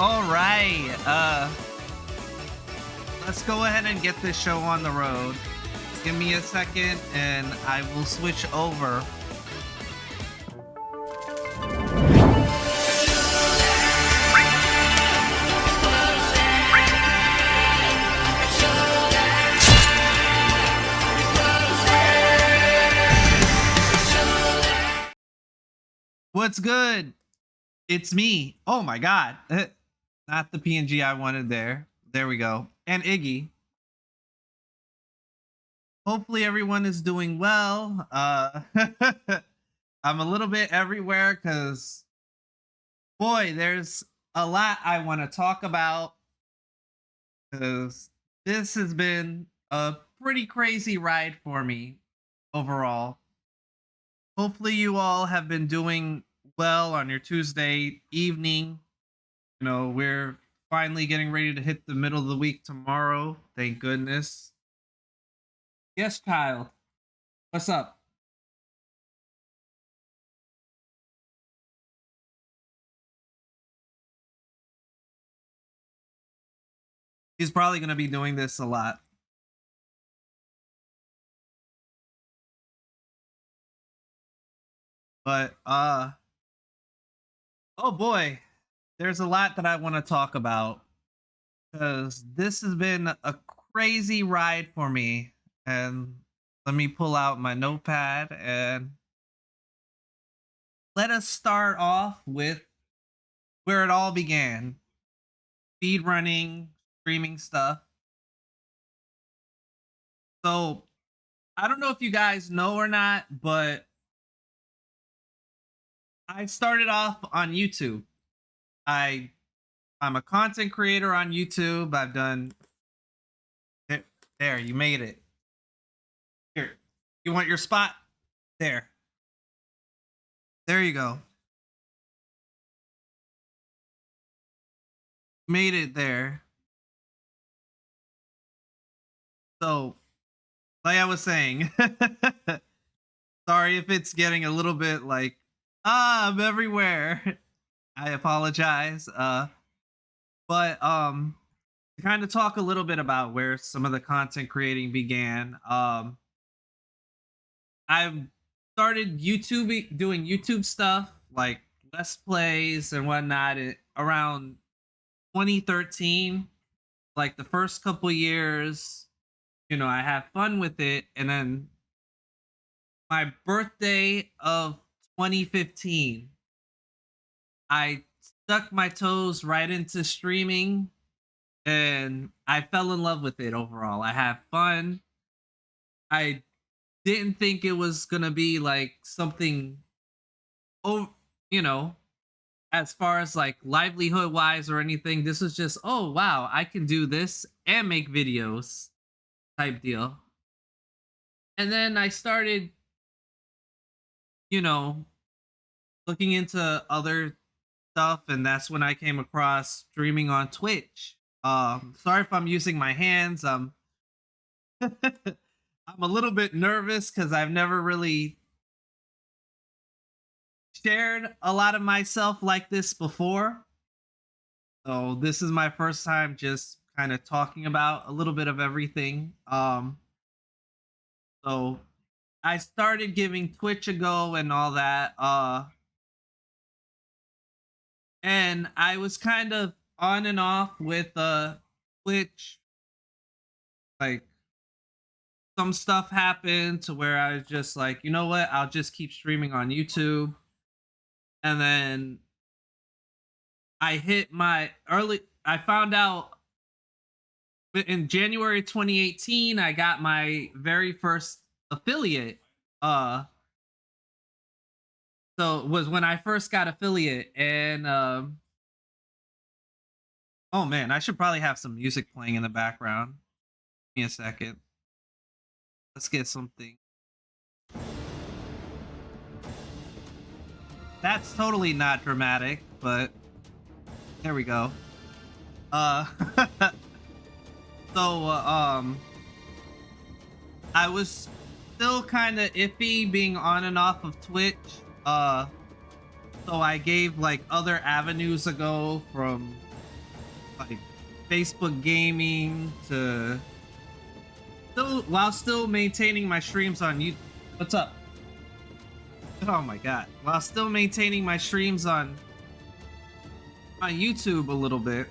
All right. Let's go ahead and get this show on the road. Give me a second and I will switch over. What's good? It's me. Oh my god. Not the PNG I wanted there. There we go. And Iggy. Hopefully everyone is doing well. I'm a little bit everywhere cuz boy, there's a lot I want to talk about cuz this has been a pretty crazy ride for me overall. Hopefully you all have been doing well on your Tuesday evening. You know, we're finally getting ready to hit the middle of the week tomorrow. Thank goodness. Yes, Kyle. What's up? He's probably going to be doing this a lot. But oh boy, there's a lot that I want to talk about cuz this has been a crazy ride for me. And let me pull out my notepad and let us start off with where it all began. Speed running, streaming stuff. So, I don't know if you guys know or not, but I started off on YouTube. I I'm a content creator on YouTube. I've done there, you made it. Here. You want your spot? There. There you go. Made it there. So, like I was saying, sorry if it's getting a little bit like, I'm everywhere. I apologize. But to kind of talk a little bit about where some of the content creating began. I started YouTube doing YouTube stuff like Let's Plays and whatnot around 2013. Like the first couple years, you know, I had fun with it, and then my birthday of 2015, I stuck my toes right into streaming and I fell in love with it overall. I had fun. I didn't think it was going to be like something oh, you know, as far as like livelihood wise or anything. This was just, oh wow, I can do this and make videos type deal. And then I started, you know, looking into other stuff, and that's when I came across streaming on Twitch. Sorry if I'm using my hands. I'm a little bit nervous because I've never really shared a lot of myself like this before. So this is my first time just kind of talking about a little bit of everything. So I started giving Twitch a go and all that. And I was kind of on and off with Twitch. Like some stuff happened to where I was just like, you know what, I'll just keep streaming on YouTube. And then I found out in January 2018, I got my very first affiliate. So it was when I first got affiliate, and oh man, I should probably have some music playing in the background. Give me a second. Let's get something. That's totally not dramatic, but there we go. Uh so I was still kind of iffy being on and off of Twitch. So I gave like other avenues a go, from like Facebook gaming to while still maintaining my streams on YouTube. What's up? Oh my god. While still maintaining my streams on YouTube a little bit.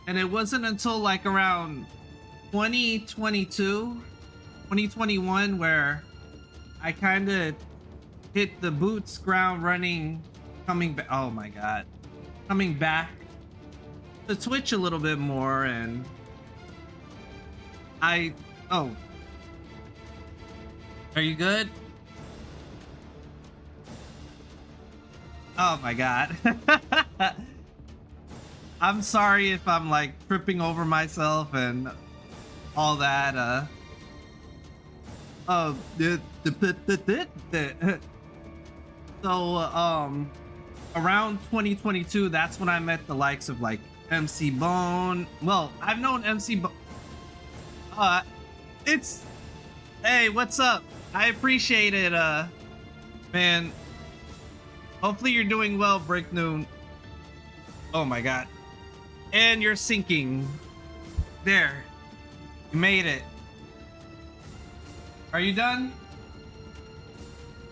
And it wasn't until like around 2022, 2021 where I kind of hit the boots ground running, coming back. Oh my god. Coming back to Twitch a little bit more, and oh, are you good? Oh my god. I'm sorry if I'm like tripping over myself and all that. Oh, so around 2022, that's when I met the likes of like MC Bone. Well, I've known MC Bone. It's hey, what's up? I appreciate it, man. Hopefully you're doing well, Break Noon. Oh my god. And you're sinking. There. You made it. Are you done?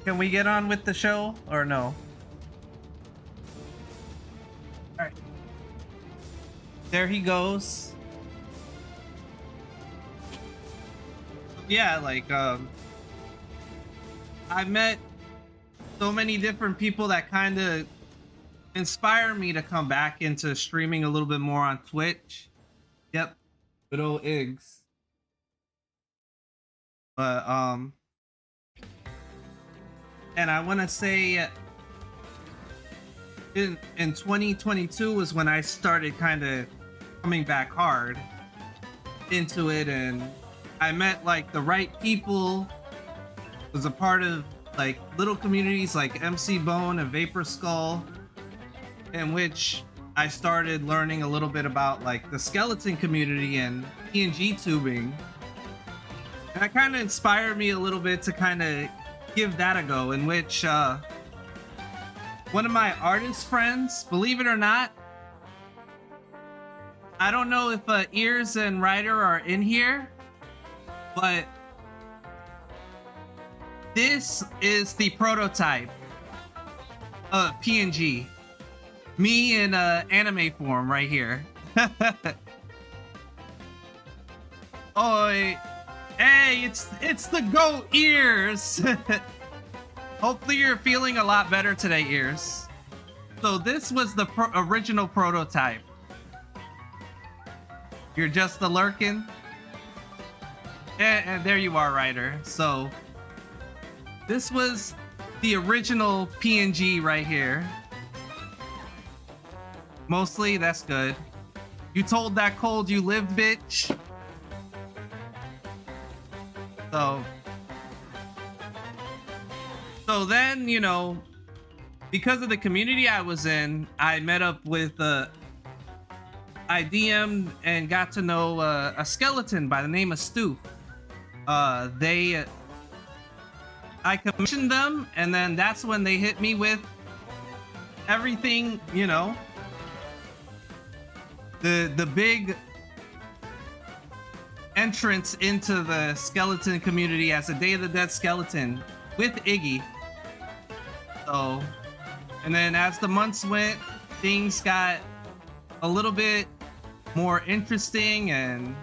Can we get on with the show or no? Alright. There he goes. Yeah, like I met so many different people that kind of inspire me to come back into streaming a little bit more on Twitch. Yep, good old Iggs. But and I want to say in 2022 was when I started kind of coming back hard into it, and I met like the right people, was a part of like little communities like MC Bone and Vapor Skull, in which I started learning a little bit about like the skeleton community and PNG tubing. And that kind of inspired me a little bit to kind of give that a go, in which one of my artist friends, believe it or not, I don't know if Ears and Ryder are in here, but this is the prototype of PNG. Me in anime form right here. Oi. Hey, it's the GOAT Ears. Hopefully you're feeling a lot better today, Ears. So this was the original prototype. You're just a lurking. And there you are, Ryder. So this was the original PNG right here. Mostly, that's good. You told that cold you lived, bitch. So then, you know, because of the community I was in, I met up with I DM'd and got to know a skeleton by the name of Stu. I commissioned them, and then that's when they hit me with everything, you know, the big entrance into the skeleton community as a Day of the Dead skeleton with Iggy. So, and then as the months went, things got a little bit more interesting, and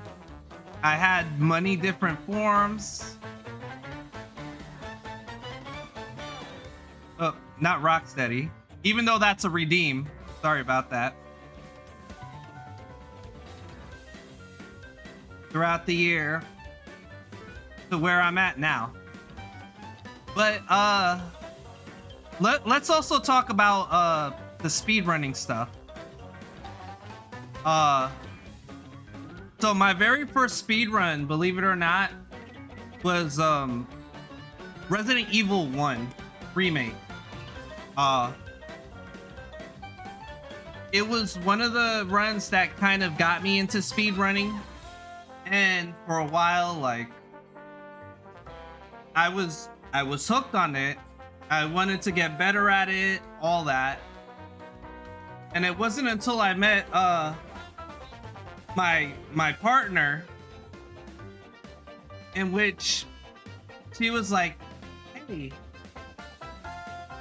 I had many different forms. Oh, not Rocksteady. Even though that's a redeem. Sorry about that. Throughout the year to where I'm at now. But let's also talk about the speedrunning stuff. So my very first speedrun, believe it or not, was Resident Evil 1 remake. It was one of the runs that kind of got me into speedrunning. And for a while, like, I was hooked on it. I wanted to get better at it, all that. And it wasn't until I met my partner, in which she was like, "Hey,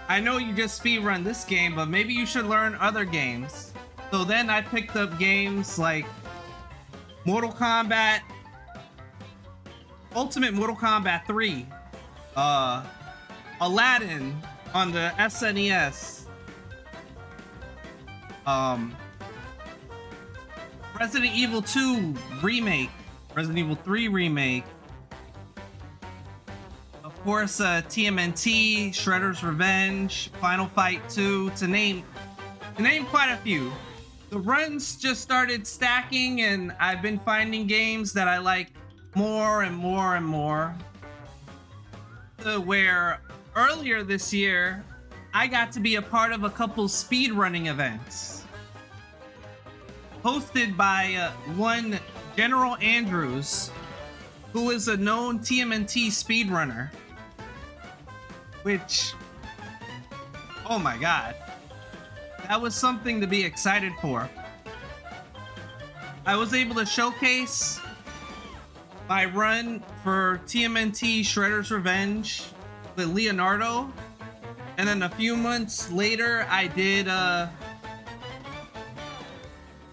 I know you just speedrun this game, but maybe you should learn other games." So then I picked up games like Mortal Kombat, Ultimate Mortal Kombat 3, Aladdin on the SNES, Resident Evil 2 remake, Resident Evil 3 remake, of course, TMNT, Shredder's Revenge, Final Fight 2, to name quite a few. The runs just started stacking, and I've been finding games that I like more and more and more. Where earlier this year, I got to be a part of a couple speedrunning events hosted by one General Andrews, who is a known TMNT speedrunner. Which, oh my god, that was something to be excited for. I was able to showcase my run for TMNT Shredder's Revenge with Leonardo, and then a few months later I did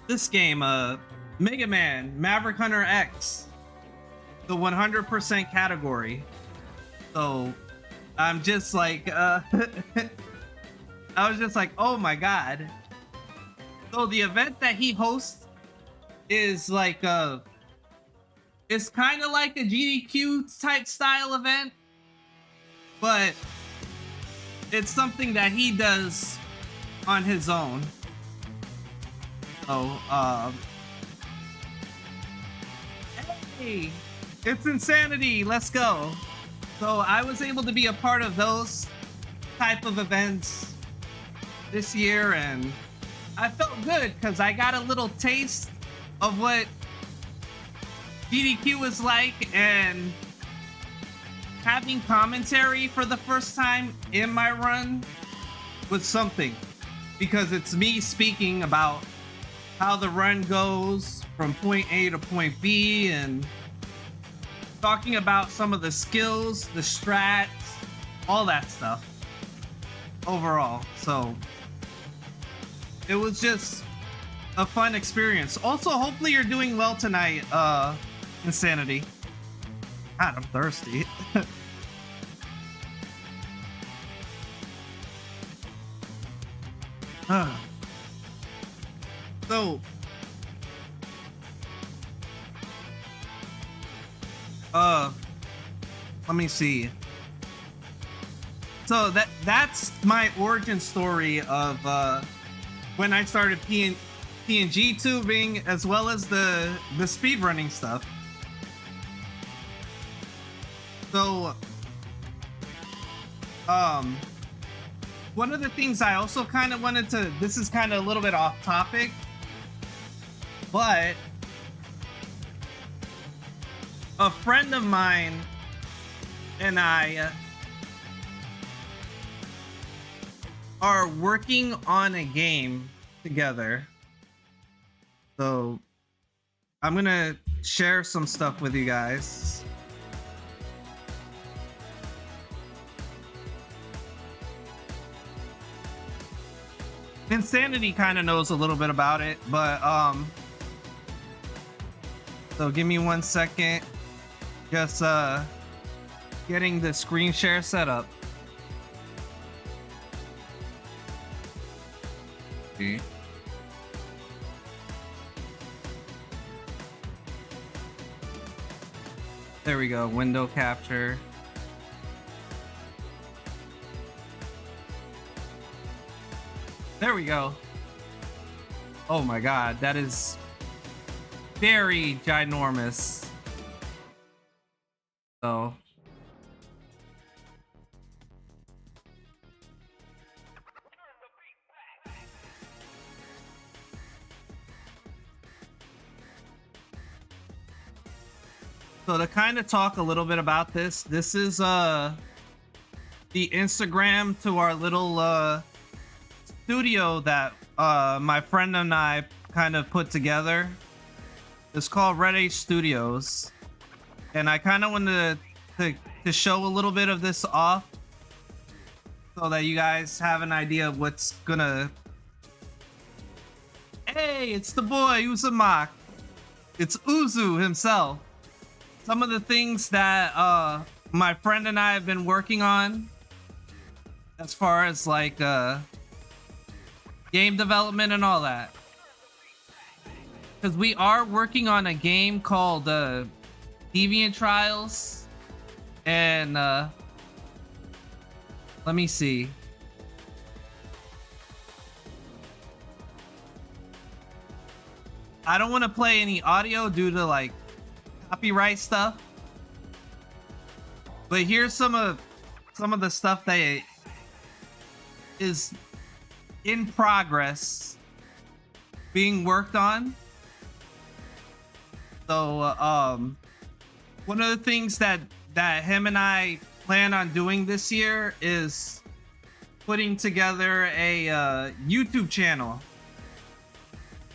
this game, Mega Man Maverick Hunter X, the 100% category. So I'm just like I was just like, oh my god. So the event that he hosts is like it's kind of like a GDQ type style event, but it's something that he does on his own. So hey, it's Insanity, let's go. So I was able to be a part of those type of events this year, and I felt good because I got a little taste of what GDQ was like, and having commentary for the first time in my run was something, because it's me speaking about how the run goes from point A to point B and talking about some of the skills, the strats, all that stuff overall. So it was just a fun experience. Also, hopefully you're doing well tonight, Insanity. God, I'm thirsty. So let me see. So that's my origin story of when I started PNG tubing, as well as the speedrunning stuff. So one of the things I also kind of wanted to, this is kind of a little bit off topic, but a friend of mine and I are working on a game together. So I'm gonna share some stuff with you guys. Insanity kind of knows a little bit about it, but so give me 1 second. Just getting the screen share set up. See. There we go, window capture. There we go. Oh my god, that is very ginormous. So to kind of talk a little bit about this is the Instagram to our little studio that my friend and I kind of put together. It's called Red H Studios, and I kind of wanted to show a little bit of this off so that you guys have an idea of what's gonna. Hey, it's the boy Uzumaki. It's Uzu himself. Some of the things that my friend and I have been working on as far as like game development and all that. Because we are working on a game called Deviant Trials. And let me see. I don't want to play any audio due to like copyright stuff. But here's some of the stuff that is in progress being worked on. So one of the things that him and I plan on doing this year is putting together a YouTube channel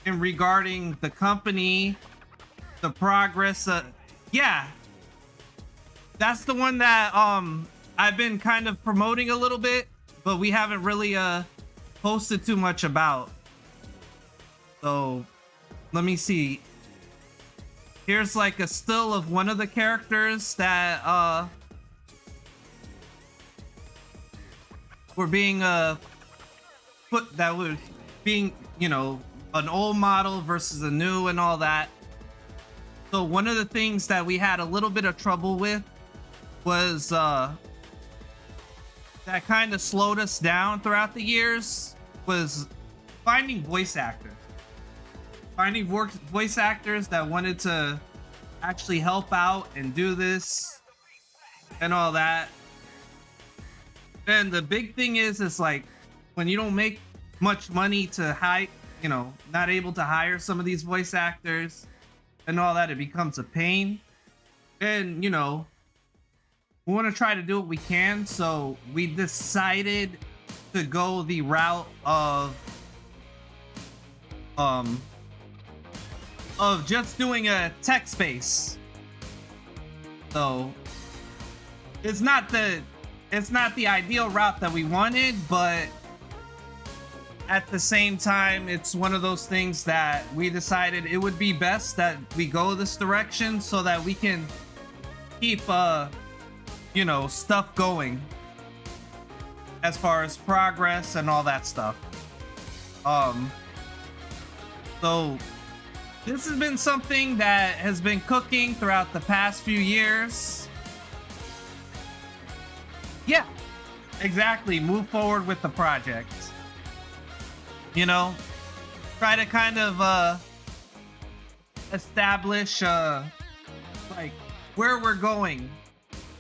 in regarding the company, the progress. Yeah, that's the one that I've been kind of promoting a little bit, but we haven't really posted too much about. So let me see. Here's like a still of one of the characters that were being put, that was being, you know, an old model versus a new and all that. So one of the things that we had a little bit of trouble with was that kind of slowed us down throughout the years was finding voice actors. Finding voice actors that wanted to actually help out and do this and all that. And the big thing is like when you don't make much money to hire, you know, not able to hire some of these voice actors and all that, it becomes a pain. And, you know, we want to try to do what we can. So we decided to go the route of just doing a text base. So it's not the ideal route that we wanted, but at the same time, it's one of those things that we decided it would be best that we go this direction so that we can keep you know, stuff going as far as progress and all that stuff. So this has been something that has been cooking throughout the past few years. Yeah, exactly. Move forward with the project. You know, try to kind of establish like where we're going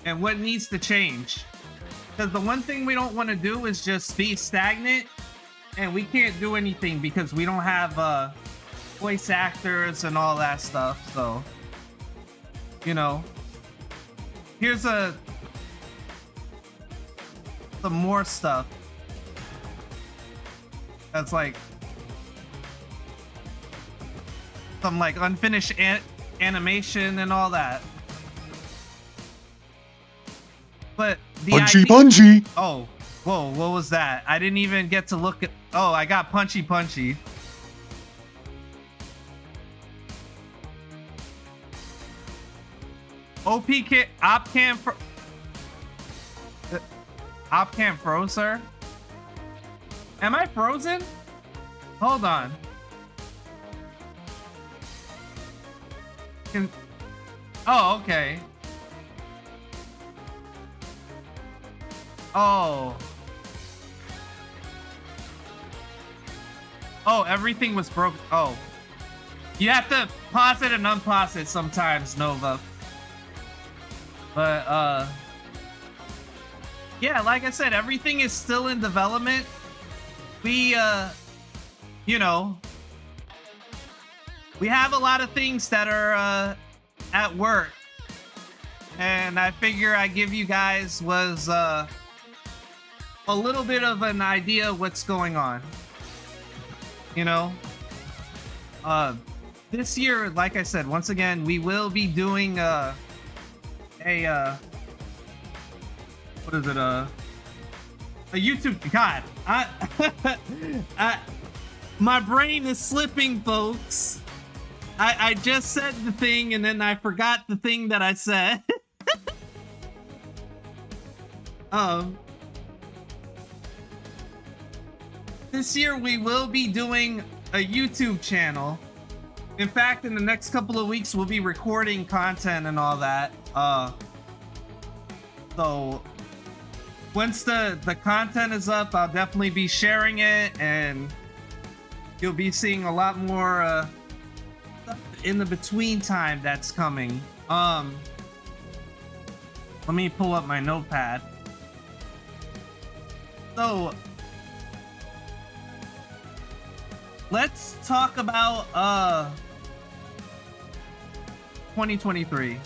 and what needs to change. Because the one thing we don't want to do is just be stagnant, and we can't do anything because we don't have voice actors and all that stuff. So, you know, here's some more stuff that's like some like unfinished animation and all that. But the Punchy. Oh, whoa, what was that? I didn't even get to look at. Oh, I got punchy. Opcam froze, sir? Am I frozen? Hold on. Oh, okay. Oh, everything was broken. Oh, you have to pause it and unpause it sometimes, Nova. But yeah, like I said, everything is still in development. We you know, we have a lot of things that are at work, and I figure I give you guys was a little bit of an idea of what's going on. You know, this year, like I said, once again, we will be doing what is it, a YouTube. God, my brain is slipping, folks. I just said the thing and then I forgot the thing that I said. This year we will be doing a YouTube channel. In fact, in the next couple of weeks we'll be recording content and all that. So once the content is up, I'll definitely be sharing it, and you'll be seeing a lot more stuff in the between time that's coming. Let me pull up my notepad. So let's talk about 2023.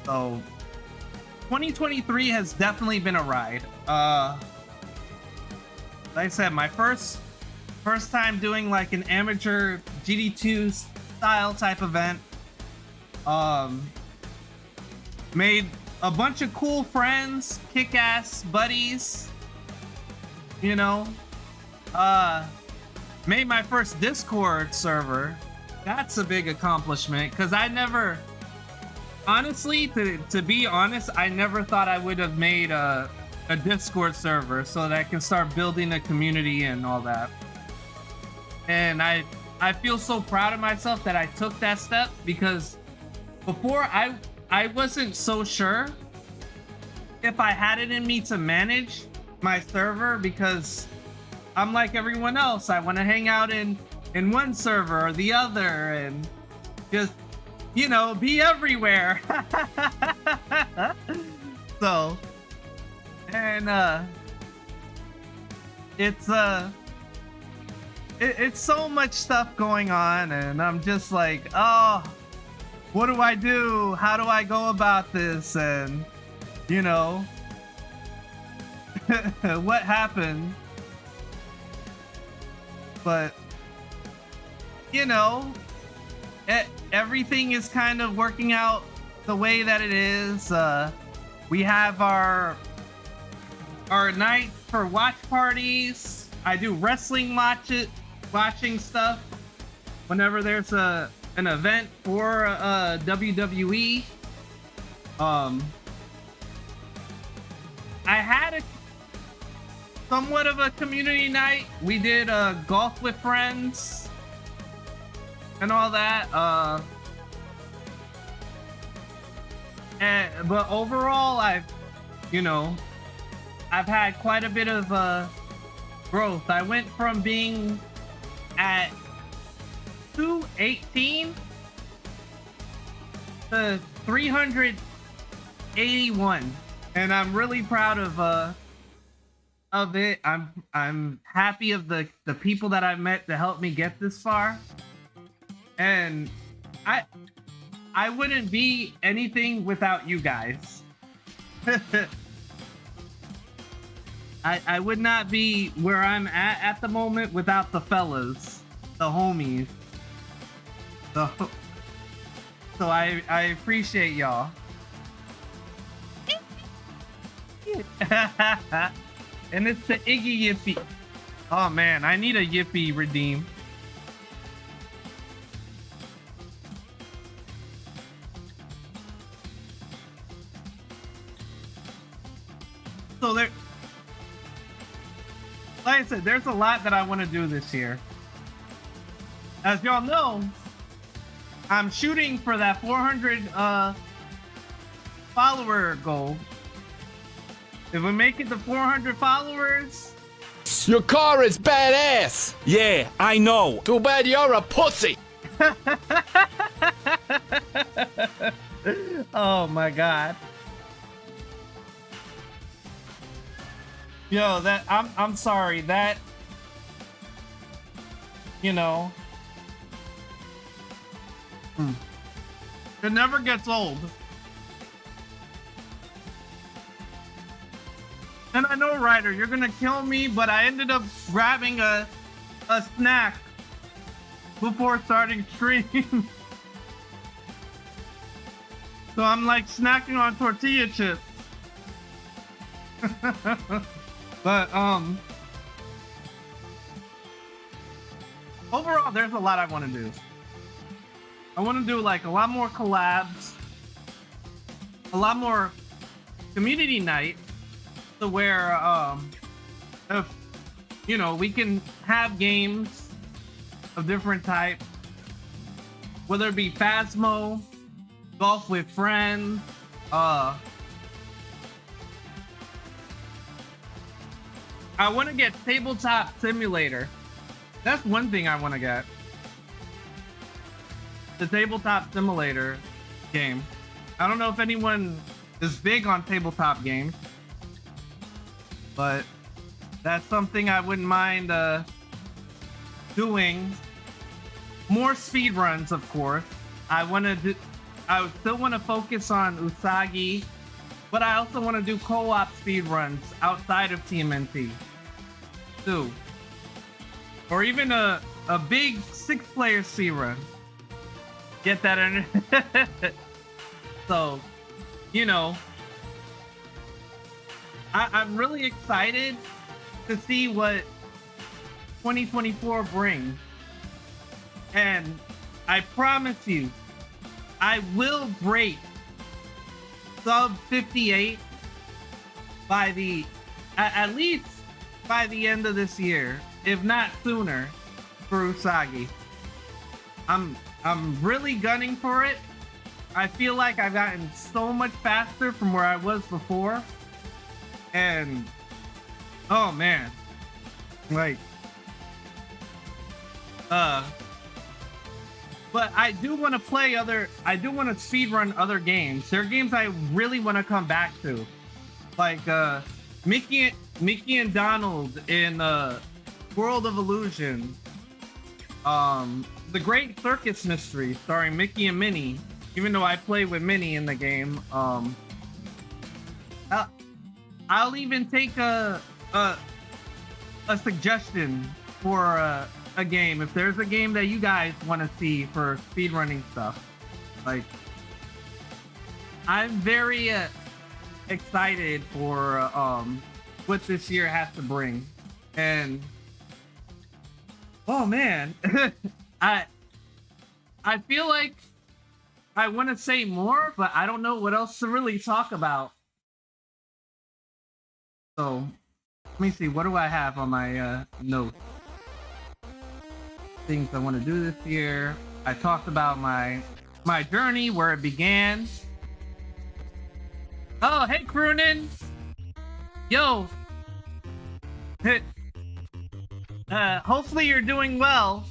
So 2023 has definitely been a ride. Like I said, my first time doing like an amateur GD2 style type event. Made a bunch of cool friends, kick-ass buddies, you know. Made my first Discord server. That's a big accomplishment, because I never, honestly, to be honest, I never thought I would have made a Discord server so that I can start building a community and all that. And I feel so proud of myself that I took that step, because before I wasn't so sure if I had it in me to manage my server, because I'm like everyone else. I want to hang out in one server or the other and just, you know, be everywhere. So, and it's so much stuff going on, and I'm just like, oh, what do I do? How do I go about this? And, you know, what happened? But, you know, everything is kind of working out the way that it is. We have our night for watch parties. I do wrestling watching stuff whenever there's an event for WWE. I had somewhat of a community night. We did golf with friends and all that. But overall, I've had quite a bit of growth. I went from being at 218 to 381, and I'm really proud of it. I'm happy of the people that I met to help me get this far, and I wouldn't be anything without you guys. I would not be where I'm at the moment without the fellas, the homies. So I appreciate y'all. And it's the Iggy Yippee. Oh man, I need a Yippee redeem. So there, like I said, there's a lot that I want to do this year. As y'all know, I'm shooting for that 400 follower goal. If we make it to 400 followers, your car is badass. Yeah, I know. Too bad you're a pussy. oh my god. Yo, that I'm sorry, that, you know, it never gets old. And I know, Ryder, you're gonna kill me, but I ended up grabbing a snack before starting stream. So I'm like snacking on tortilla chips. But overall there's a lot I want to do. I want to do like a lot more collabs, a lot more community night, to where if you know, we can have games of different types, whether it be Phasmo, golf with friends, I want to get Tabletop Simulator. That's one thing I want to get. The Tabletop Simulator game. I don't know if anyone is big on tabletop games, but that's something I wouldn't mind doing. More speedruns, of course. I still want to focus on Usagi, but I also want to do co-op speedruns outside of TMNT too, or even a big 6-player speedrun. Get that in. So, you know, I'm really excited to see what 2024 brings, and I promise you, I will break sub 58 by at least by the end of this year, if not sooner, for Usagi. I'm really gunning for it. I feel like I've gotten so much faster from where I was before, and oh man, like but I do want to play I do want to speedrun other games. There are games I really want to come back to, like Mickey and Donald in World of Illusion, The Great Circus Mystery starring Mickey and Minnie. Even though I play with Minnie in the game, I'll even take a suggestion for a game. If there's a game that you guys want to see for speedrunning stuff, like, I'm very excited for what this year has to bring. And oh man, I feel like I want to say more, but I don't know what else to really talk about. So let me see, what do I have on my notes? Things I want to do this year. I talked about my journey, where it began. Oh, hey, Croonin. Yo. Hopefully you're doing well.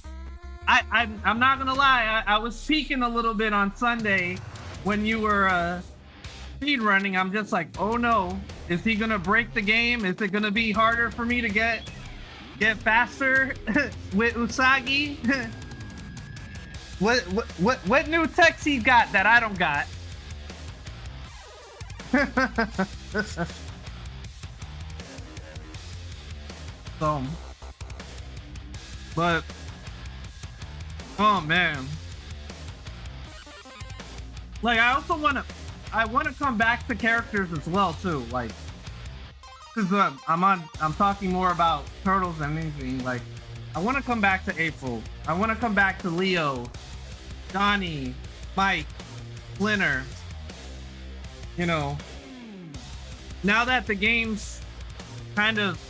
I'm not gonna lie, I was peeking a little bit on Sunday when you were speedrunning. I'm just like, oh no, is he gonna break the game? Is it gonna be harder for me to get faster with Usagi? What new techs he got that I don't got? So, but oh man, like I want to come back to characters as well too, like, because I'm talking more about Turtles than anything. Like, I want to come back to April. I want to come back to Leo, Johnny, Mike, Splinter. You know, now that the game's kind of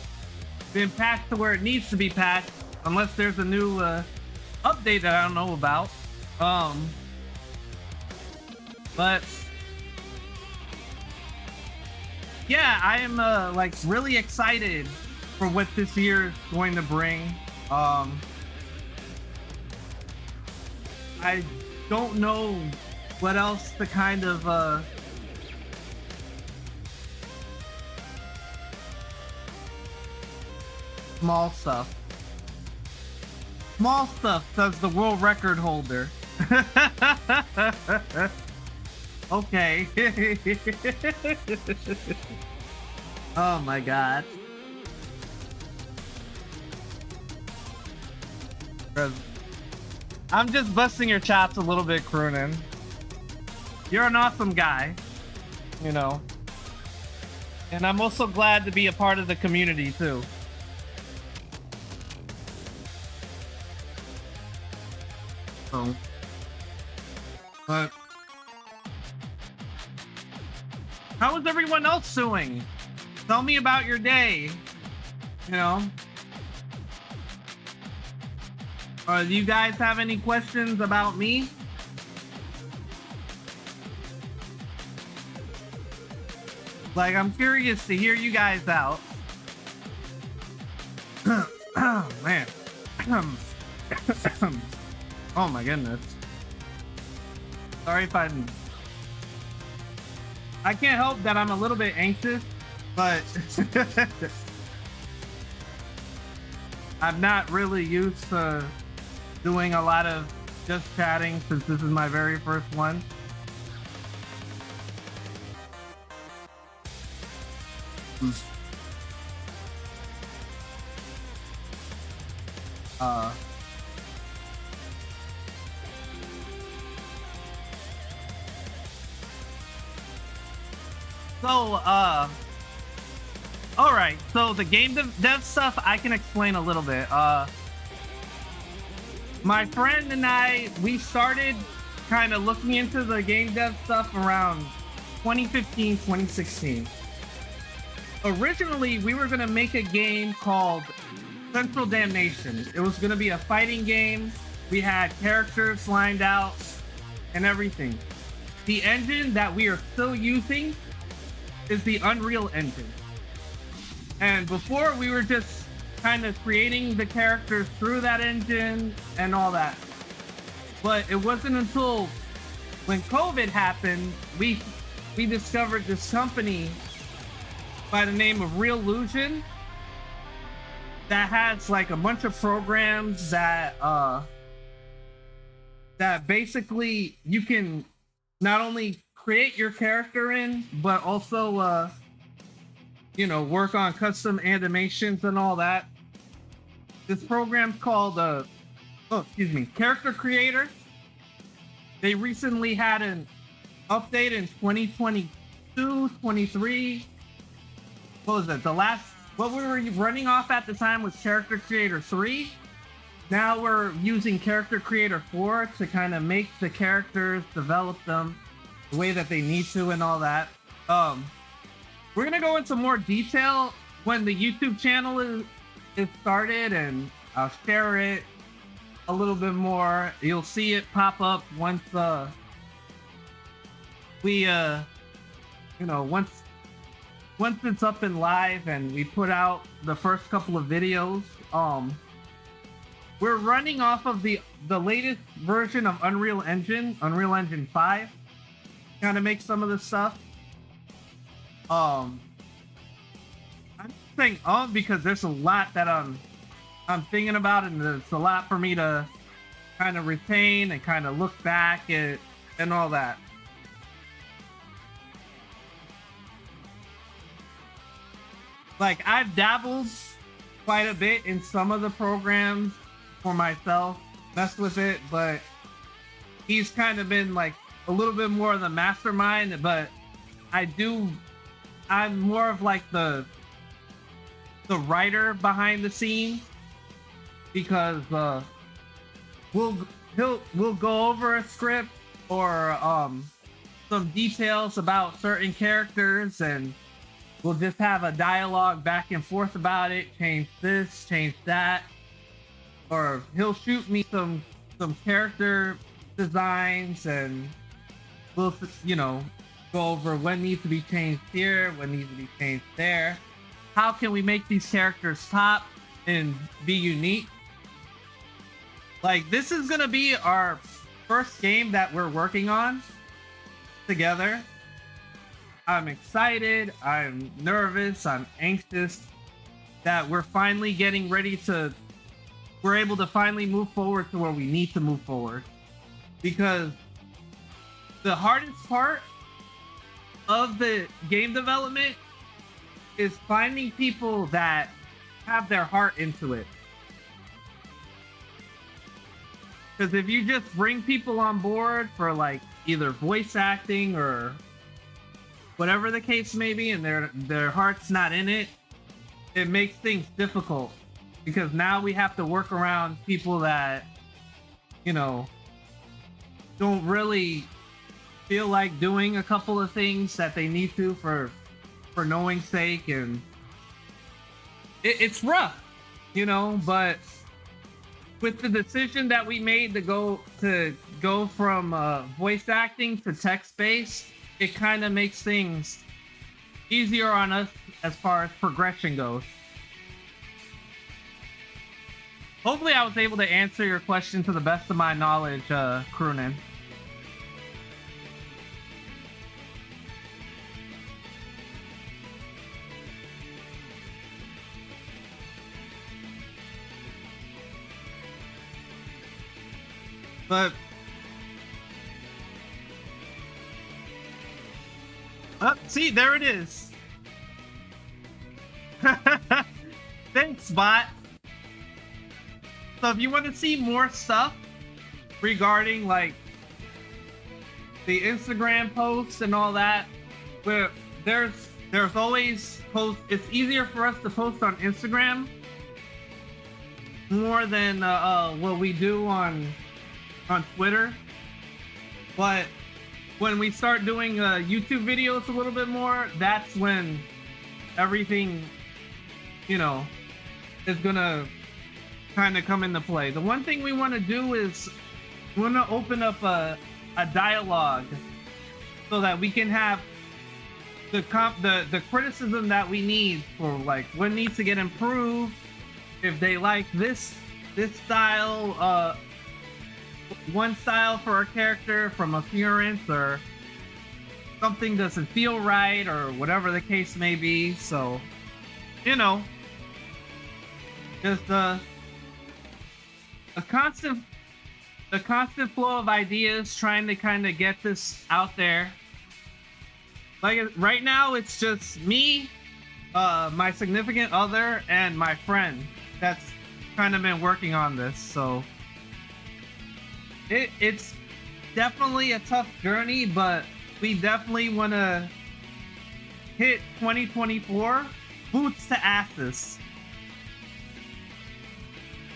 been patched to where it needs to be patched, unless there's a new update that I don't know about. But yeah, I am like really excited for what this year is going to bring. I don't know what else to kind of small stuff, says the world record holder. Okay. Oh my god. I'm just busting your chops a little bit, Croonin. You're an awesome guy, you know. And I'm also glad to be a part of the community too. So, but how is everyone else doing? Tell me about your day. You know. Do you guys have any questions about me? Like, I'm curious to hear you guys out. Oh, man. Oh, my goodness. Sorry if I can't help that I'm a little bit anxious, but I'm not really used to doing a lot of just chatting since this is my very first one. All right, so the game dev stuff I can explain a little bit. My friend and I, we started kind of looking into the game dev stuff around 2015, 2016. Originally, we were gonna make a game called Central Damnation. It was gonna be a fighting game. We had characters lined out and everything. The engine that we are still using is the Unreal Engine. And before, we were just kind of creating the characters through that engine and all that. But it wasn't until when COVID happened, we discovered this company by the name of Reallusion that has like a bunch of programs that basically you can not only create your character in, but also you know, work on custom animations and all that. This program's called Character Creator. They recently had an update in 2022, 23. What was it? What we were running off at the time was Character Creator 3. Now we're using Character Creator 4 to kind of make the characters, develop them the way that they need to and all that. We're gonna go into more detail when the YouTube channel is started, and I'll share it a little bit more. You'll see it pop up once once it's up and live and we put out the first couple of videos. We're running off of the latest version of Unreal Engine 5, kind of make some of this stuff. I'm saying because there's a lot that I'm thinking about, and there's a lot for me to kind of retain and kind of look back at and all that. Like, I've dabbled quite a bit in some of the programs for myself, messed with it, but he's kind of been like a little bit more of the mastermind. But I'm more of like the writer behind the scenes, because we'll go over a script or some details about certain characters, and we'll just have a dialogue back and forth about it, change this, change that, or he'll shoot me some character designs, and we'll, you know, go over what needs to be changed here, what needs to be changed there. How can we make these characters pop and be unique? Like, this is gonna be our first game that we're working on together. I'm excited, I'm nervous, I'm anxious that we're finally getting ready we're able to finally move forward to where we need to move forward. Because the hardest part of the game development is finding people that have their heart into it. Because if you just bring people on board for like either voice acting or whatever the case may be, and their heart's not in it, it makes things difficult. Because now we have to work around people that, you know, don't really feel like doing a couple of things that they need to for knowing's sake, and it's rough, you know. But with the decision that we made to go from voice acting to text based, it kind of makes things easier on us as far as progression goes. Hopefully I was able to answer your question to the best of my knowledge, Croonin. But see, there it is. Thanks, bot. So if you want to see more stuff regarding like the Instagram posts and all that, where there's always posts. It's easier for us to post on Instagram more than what we do on Twitter. But when we start doing YouTube videos a little bit more, that's when everything, you know, is gonna kind of come into play. The one thing we want to do is we want to open up a dialogue so that we can have the criticism that we need for like what needs to get improved. If they like this style, one style for a character from appearance, or something doesn't feel right, or whatever the case may be. So, you know, just a constant flow of ideas, trying to kind of get this out there. Like right now, it's just me, my significant other, and my friend that's kind of been working on this. So it's definitely a tough journey, but we definitely want to hit 2024 boots to asses.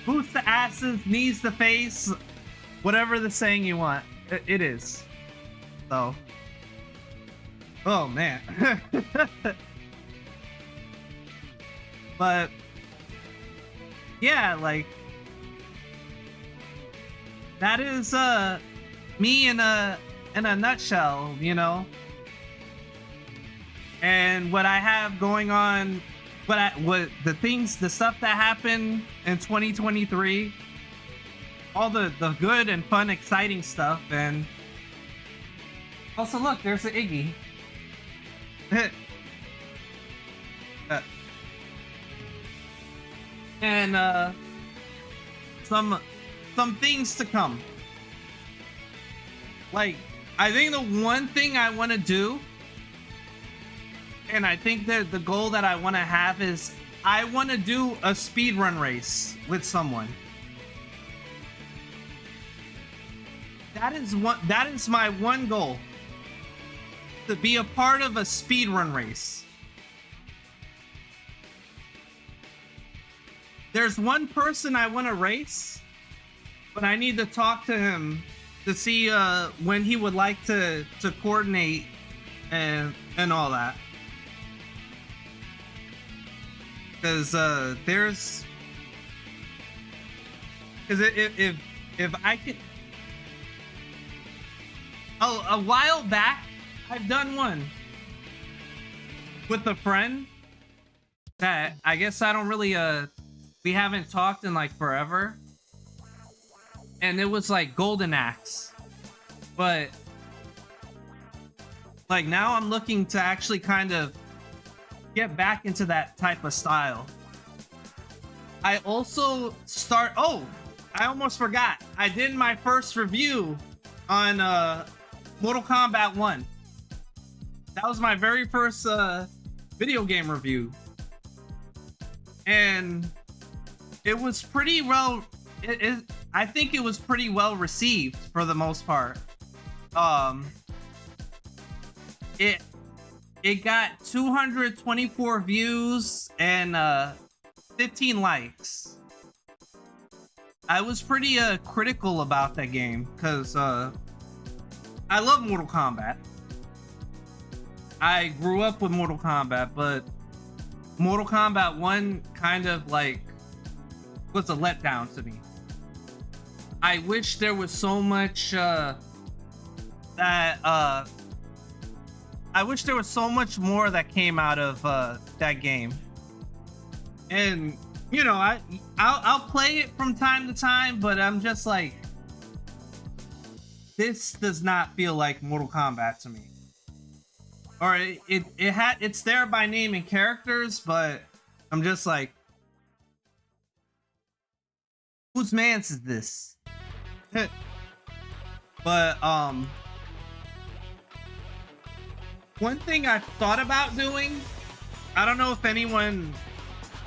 Boots to asses, knees to face, whatever the saying you want. It is. So. Oh, man. But, yeah, like, that is me in a nutshell, you know. And what I have going on, what the stuff that happened in 2023, all the good and fun, exciting stuff. And also, look, there's an Iggy. And some things to come. Like, I think the one thing I want to do, and I think that the goal that I want to have, is I want to do a speedrun race with someone. That is my one goal. To be a part of a speedrun race. There's one person I want to race, but I need to talk to him to see when he would like to coordinate and all that. Because if I could, a while back I've done one with a friend that I guess I don't really we haven't talked in like forever, and it was like Golden Axe, but like now I'm looking to actually kind of get back into that type of style. I also I almost forgot, I did my first review on Mortal Kombat 1. That was my very first video game review, and it was pretty well. I think it was pretty well received for the most part. Um, it it got 224 views and 15 likes. I was pretty critical about that game because I love Mortal Kombat. I grew up with Mortal Kombat, but Mortal Kombat 1 kind of like was a letdown to me. I wish there was so much I wish there was so much more that came out of that game. And you know, I'll play it from time to time, but I'm just like, this does not feel like Mortal Kombat to me. Or it's there by name and characters, but I'm just like, whose man's is this? But one thing I thought about doing, I don't know if anyone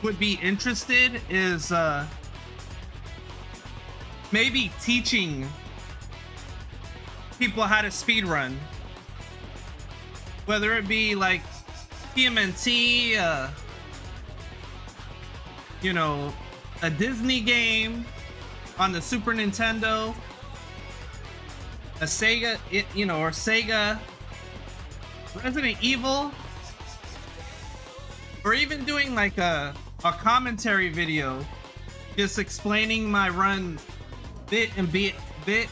would be interested, is maybe teaching people how to speedrun. Whether it be like TMNT, you know, a Disney game on the Super Nintendo, a Sega, you know, or Sega, Resident Evil, or even doing like a commentary video just explaining my run bit and bit,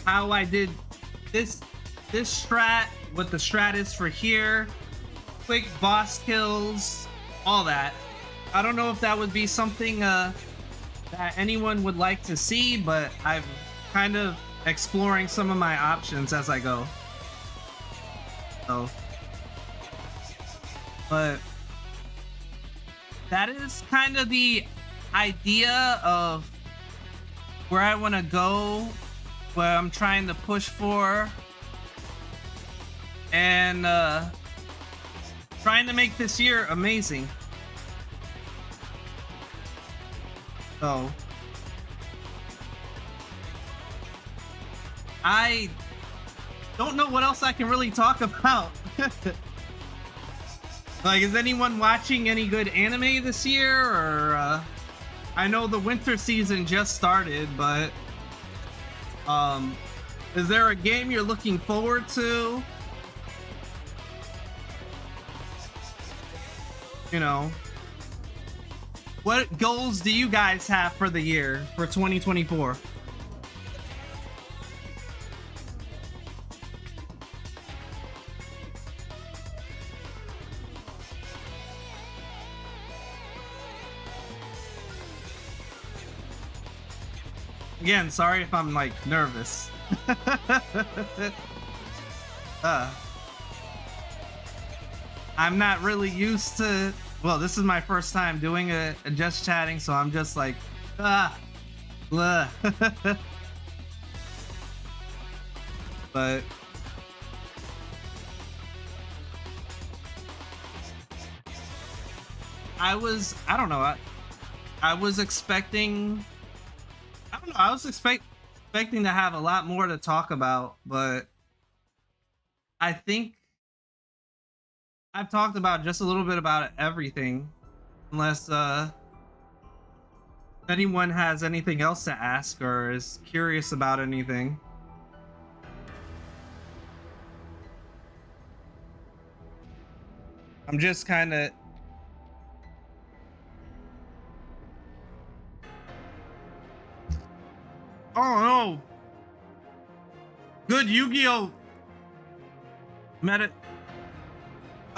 how I did this strat, what the strat is for here, quick boss kills, all that. I don't know if that would be something that anyone would like to see, but I'm kind of exploring some of my options as I go. So, but that is kind of the idea of where I want to go, what I'm trying to push for, and trying to make this year amazing. So I don't know what else I can really talk about. Like, is anyone watching any good anime this year? Or I know the winter season just started, but is there a game you're looking forward to? You know, what goals do you guys have for the year, for 2024? Again, sorry if I'm like nervous. I'm not really used to, well, this is my first time doing a just chatting, so I'm just like, blah. But I don't know, I was expecting, I don't know, I was expecting to have a lot more to talk about, but I think I've talked about just a little bit about everything, unless anyone has anything else to ask or is curious about anything. I'm just kind of, oh no, good Yu-Gi-Oh meta.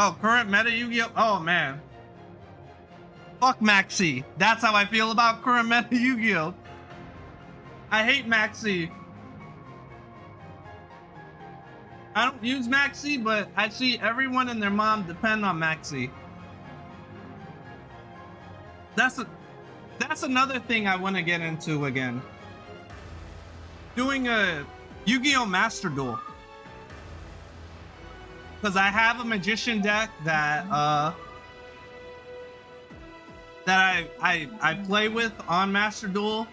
Oh, current meta Yu-Gi-Oh! Oh, man. Fuck Maxi. That's how I feel about current meta Yu-Gi-Oh! I hate Maxi. I don't use Maxi, but I see everyone and their mom depend on Maxi. That's another thing I want to get into again. Doing a Yu-Gi-Oh! Master Duel. Because I have a magician deck that I play with on Master Duel,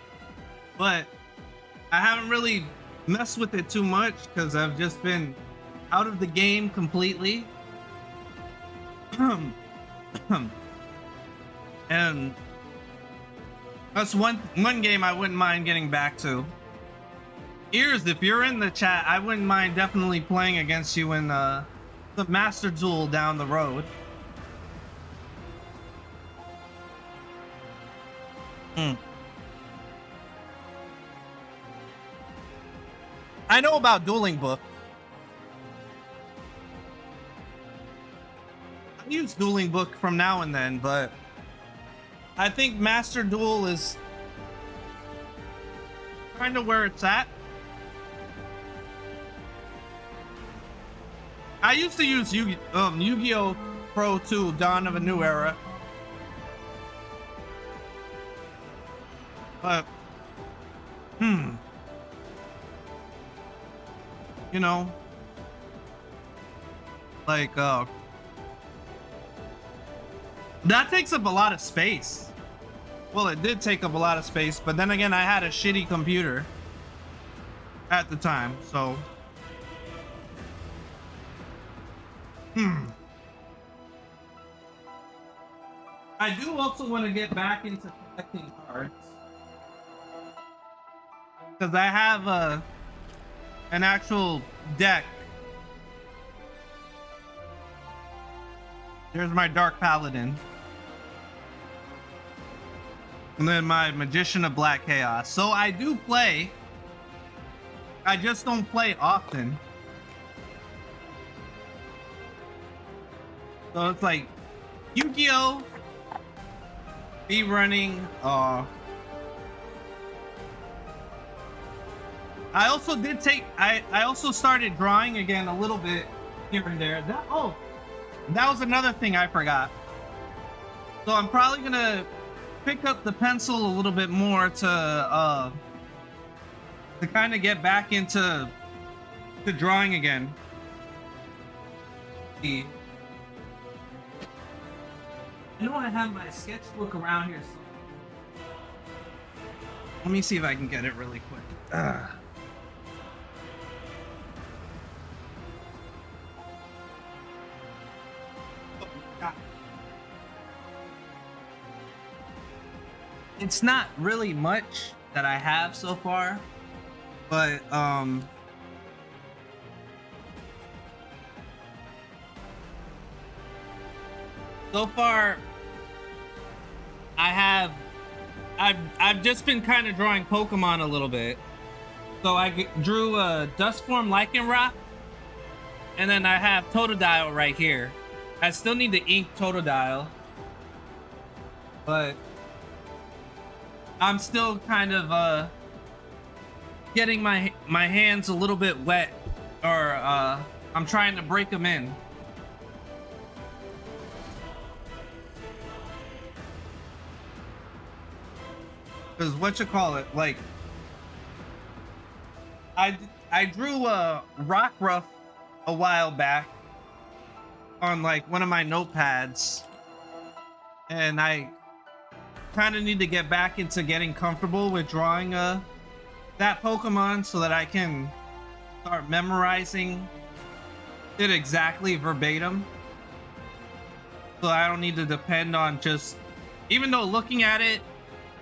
but I haven't really messed with it too much because I've just been out of the game completely. And that's one game I wouldn't mind getting back to. Ears, if you're in the chat, I wouldn't mind definitely playing against you in the Master Duel down the road. I know about Dueling Book. I use Dueling Book from now and then, but I think Master Duel is kind of where it's at. I used to use Yu-Gi-Oh! Pro 2, Dawn of a New Era. But, you know, like, that takes up a lot of space. Well, it did take up a lot of space, but then again, I had a shitty computer at the time, so. I do also want to get back into collecting cards. Because I have an actual deck. There's my Dark Paladin. And then my Magician of Black Chaos. So I do play. I just don't play often. So it's like Yu-Gi-Oh! Be running. I also did take. I also started drawing again a little bit here and there. That was another thing I forgot. So I'm probably gonna pick up the pencil a little bit more to kind of get back into drawing again. I know I have my sketchbook around here. So let me see if I can get it really quick. It's not really much that I have so far, but so far I've just been kind of drawing Pokemon a little bit. So I drew a Duskform Lycanroc, and then I have Totodile right here. I still need to ink Totodile, but I'm still kind of getting my hands a little bit wet, or I'm trying to break them in. Because like I drew a Rockruff a while back on like one of my notepads, and I kind of need to get back into getting comfortable with drawing that Pokemon so that I can start memorizing it exactly verbatim, so I don't need to depend on just, even though looking at it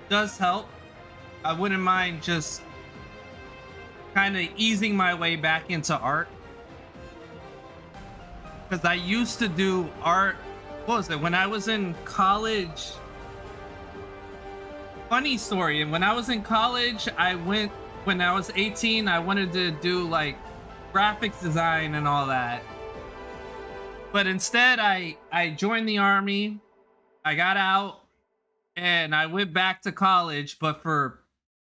does help, I wouldn't mind just kind of easing my way back into art. Because I used to do art, what was it, when I was in college? Funny story, and when I was in college, when I was 18, I wanted to do like graphics design and all that. But instead, I joined the army, I got out, and I went back to college, but for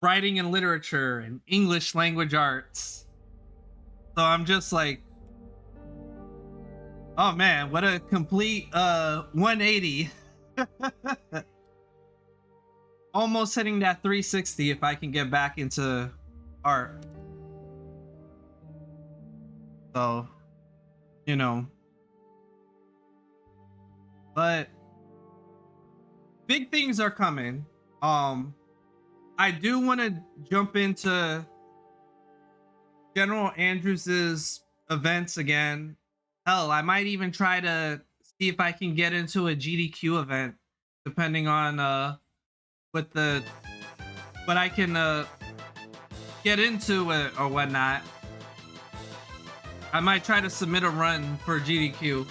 writing and literature and English language arts. So I'm just like, oh man, what a complete 180. Almost hitting that 360 if I can get back into art. So, you know. But big things are coming. I do want to jump into General Andrews's events again. Hell, I might even try to see if I can get into a GDQ event, depending on what the what I can get into it or whatnot. I might try to submit a run for GDQ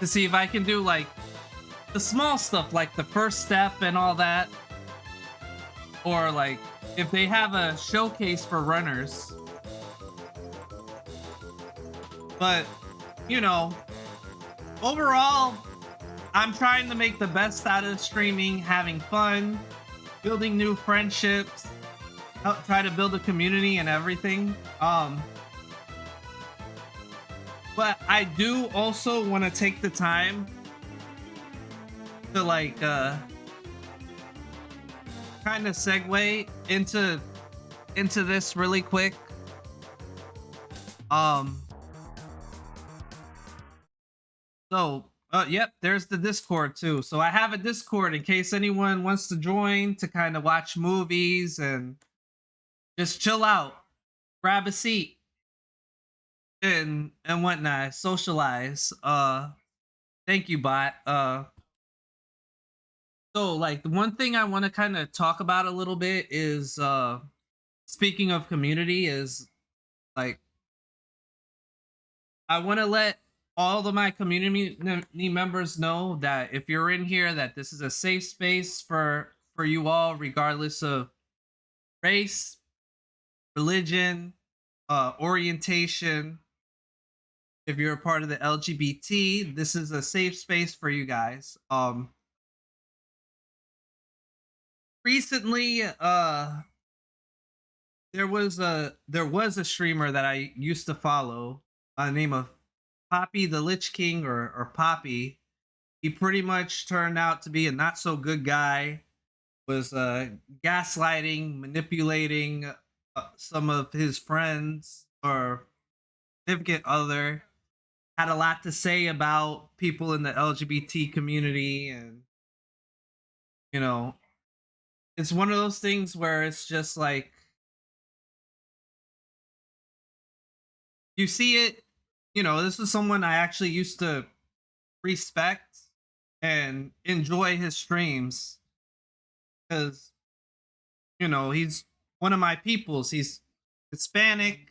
to see if I can do like the small stuff, like the first step and all that, or like if they have a showcase for runners. But you know, overall, I'm trying to make the best out of streaming, having fun, building new friendships, help try to build a community and everything. But I do also want to take the time to like kind of segue into this really quick. Yep, there's the Discord too. So I have a Discord in case anyone wants to join to kind of watch movies and just chill out, grab a seat, and whatnot, socialize. Thank you, bot. So like the one thing I want to kind of talk about a little bit is speaking of community is like I want to let all of my community members know that if you're in here that this is a safe space for you all regardless of race, religion, orientation. If you're a part of the LGBT, this is a safe space for you guys. Recently there was a streamer that I used to follow by the name of Poppy the Lich King or Poppy. He pretty much turned out to be a not so good guy. Was gaslighting, manipulating some of his friends or significant other. Had a lot to say about people in the LGBT community, and you know, it's one of those things where it's just like you see it. You know, this is someone I actually used to respect and enjoy his streams because you know he's one of my peoples. He's Hispanic.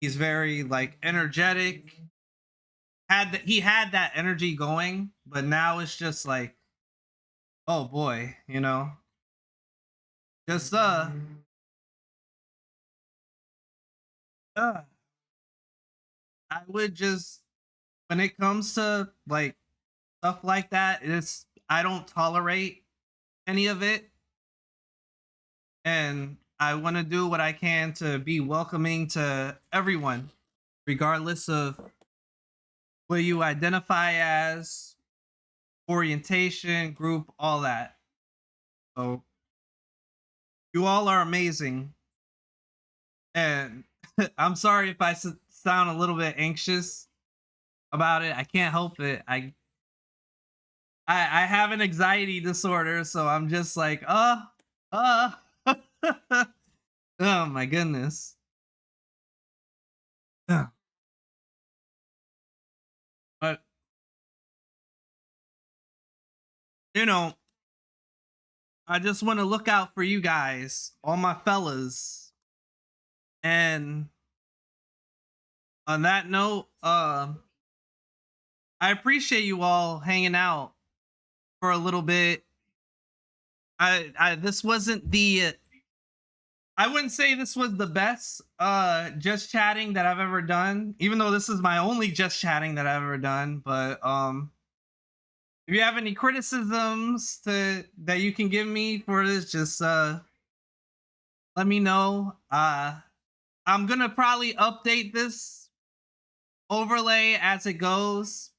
He's very like energetic. He had that energy going, but now it's just like, oh boy, you know, just I would just when it comes to like stuff like that, it's I don't tolerate any of it, and I want to do what I can to be welcoming to everyone, regardless of what you identify as, orientation, group, all that. So you all are amazing, and I'm sorry if I sound a little bit anxious about it. I can't help it. I have an anxiety disorder, so I'm just like, uh. Oh my goodness. Yeah. But you know, I just want to look out for you guys, all my fellas. And on that note, I appreciate you all hanging out for a little bit. I this wasn't the I wouldn't say this was the best just chatting that I've ever done, even though this is my only just chatting that I've ever done. But if you have any criticisms that you can give me for this, just let me know. I'm gonna probably update this overlay as it goes.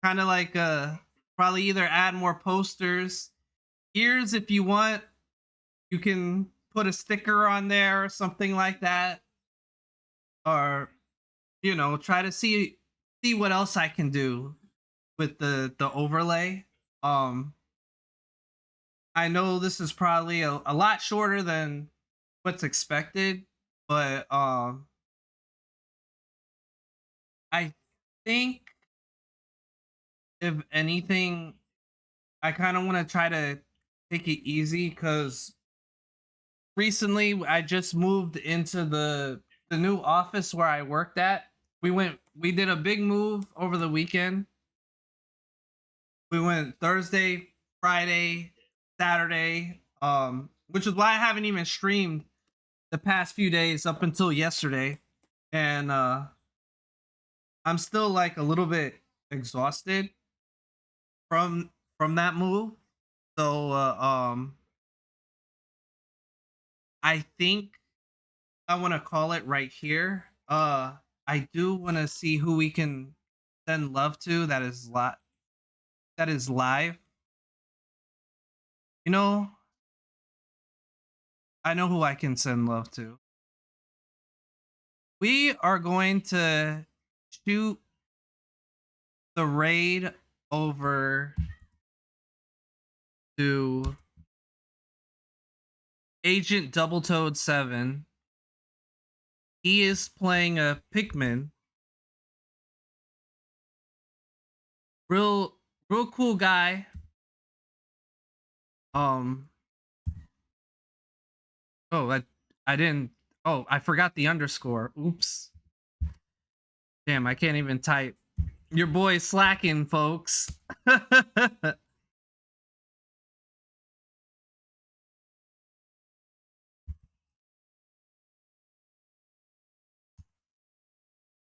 Kind of like probably either add more posters. Here's if you want, you can put a sticker on there or something like that. Or you know, try to see what else I can do with the overlay. I know this is probably a lot shorter than what's expected, but I think if anything, I kind of want to try to take it easy because recently I just moved into the new office where I worked at. We did a big move over the weekend. We went Thursday, Friday, Saturday, which is why I haven't even streamed the past few days up until yesterday. And I'm still like a little bit exhausted from that move. So I think I want to call it right here. I do want to see who we can send love to that is live. You know, I know who I can send love to. We are going to shoot the raid over to Agent Double Toad 7. He is playing a Pikmin. Real cool guy. Um oh, I didn't oh, I forgot the underscore. Oops. Damn, I can't even type. Your boy's slacking, folks.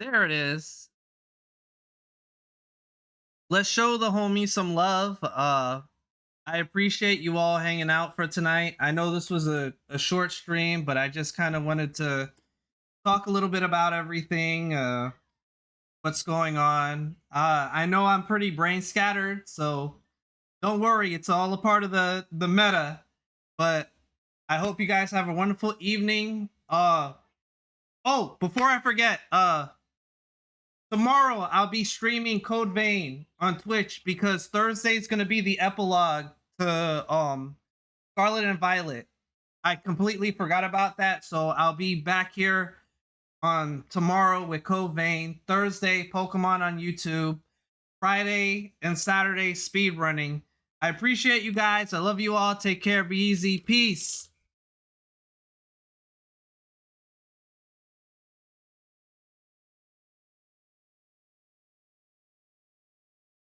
There it is. Let's show the homie some love. I appreciate you all hanging out for tonight. I know this was a short stream, but I just kind of wanted to talk a little bit about everything, what's going on. I know I'm pretty brain scattered, so don't worry, it's all a part of the meta. But I hope you guys have a wonderful evening. Oh, before I forget, tomorrow I'll be streaming Code Vein on Twitch because Thursday's gonna be the epilogue to Scarlet and Violet. I completely forgot about that, so I'll be back here on tomorrow with Code Vein. Thursday, Pokemon on YouTube. Friday and Saturday, speed running. I appreciate you guys. I love you all. Take care. Be easy. Peace.